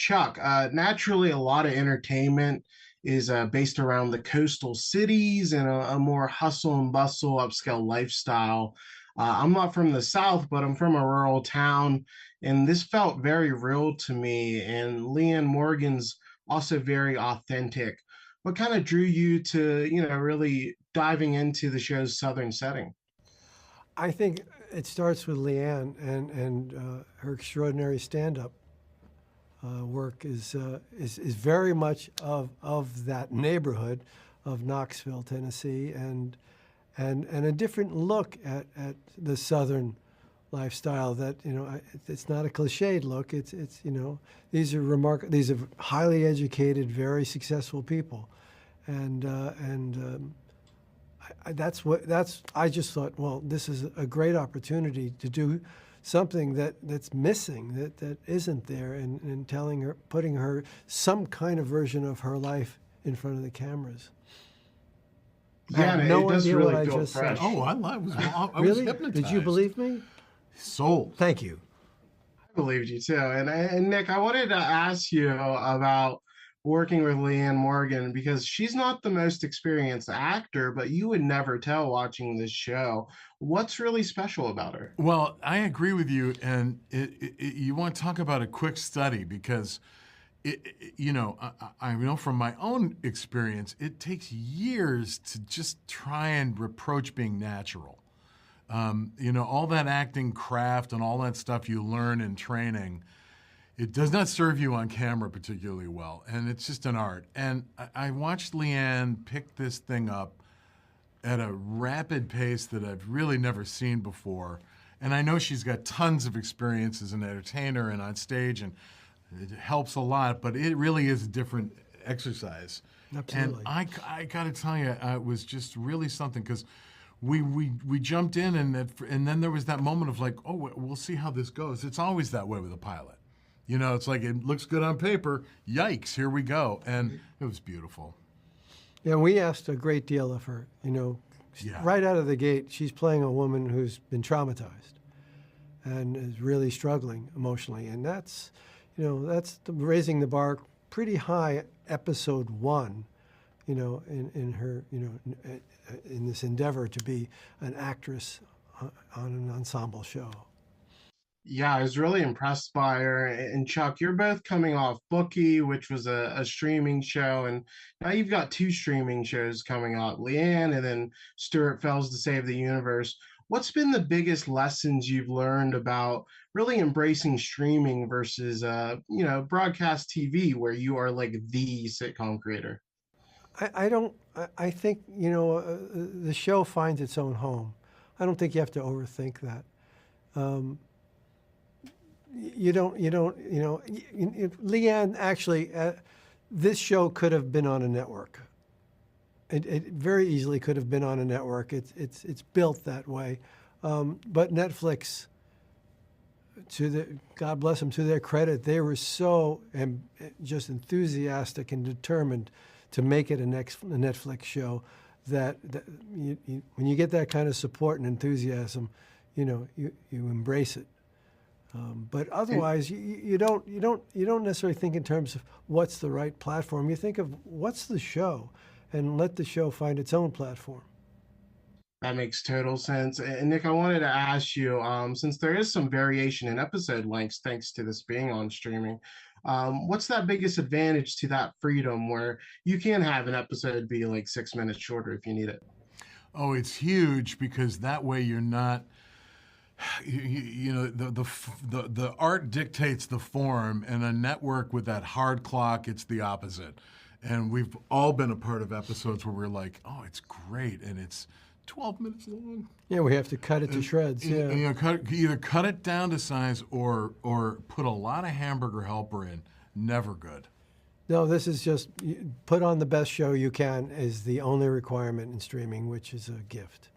Chuck, naturally, a lot of entertainment is based around the coastal cities and a more hustle and bustle, upscale lifestyle. I'm not from the South, but I'm from a rural town, and this felt very real to me. And Leanne Morgan's also very authentic. What kind of drew you to, really diving into the show's Southern setting? I think it starts with Leanne and her extraordinary stand-up work is very much of that neighborhood of Knoxville, Tennessee, and a different look at the Southern lifestyle. That it's not a cliched look. It's these are highly educated, very successful people, and I just thought, well, this is a great opportunity to do something that's missing, that isn't there, and telling her, putting her some kind of version of her life in front of the cameras. I Yeah, have and it no does idea what really I feel just said. fresh. Oh, I was Really? hypnotized. Did you believe me? Sold. Thank you. Believed you too. And Nick, I wanted to ask you about working with Leanne Morgan because she's not the most experienced actor, but you would never tell watching this show. What's really special about her? Well, I agree with you, and you want to talk about a quick study because, I know from my own experience, it takes years to just try and approach being natural. All that acting craft and all that stuff you learn in training, it does not serve you on camera particularly well, and it's just an art. And I watched Leanne pick this thing up at a rapid pace that I've really never seen before. And I know she's got tons of experience as an entertainer and on stage, and it helps a lot, but it really is a different exercise. Absolutely. And I got to tell you, it was just really something because we jumped in, and then there was that moment of like, oh, we'll see how this goes. It's always that way with a pilot. It's like it looks good on paper. Yikes, here we go. And it was beautiful. Yeah, we asked a great deal of her. Yeah. Right out of the gate, she's playing a woman who's been traumatized and is really struggling emotionally, and that's raising the bar pretty high. Episode 1, in her, in this endeavor to be an actress on an ensemble show. Yeah, I was really impressed by her. And Chuck, you're both coming off Bookie, which was a streaming show, and now you've got two streaming shows coming out, Leanne and then Stuart Fells to Save the Universe. What's been the biggest lessons you've learned about really embracing streaming versus broadcast TV where you are like the sitcom creator? I don't. I think the show finds its own home. I don't think you have to overthink that. You don't. Leanne, actually, this show could have been on a network. It very easily could have been on a network. It's built that way, but Netflix, God bless them, to their credit, they were so just enthusiastic and determined to make it a Netflix show that when you get that kind of support and enthusiasm, you embrace it. But otherwise, you don't necessarily think in terms of what's the right platform. You think of what's the show, and let the show find its own platform. That makes total sense. And Nick, I wanted to ask you, since there is some variation in episode lengths thanks to this being on streaming, what's that biggest advantage to that freedom where you can have an episode be like 6 minutes shorter if you need it? Oh, it's huge because that way you're not. The art dictates the form, and a network with that hard clock, it's the opposite. And we've all been a part of episodes where we're like, oh, it's great, and it's 12 minutes long. Yeah, we have to cut it to shreds. Yeah, either cut it down to size or put a lot of hamburger helper in. Never good. No, this is just put on the best show you can is the only requirement in streaming, which is a gift.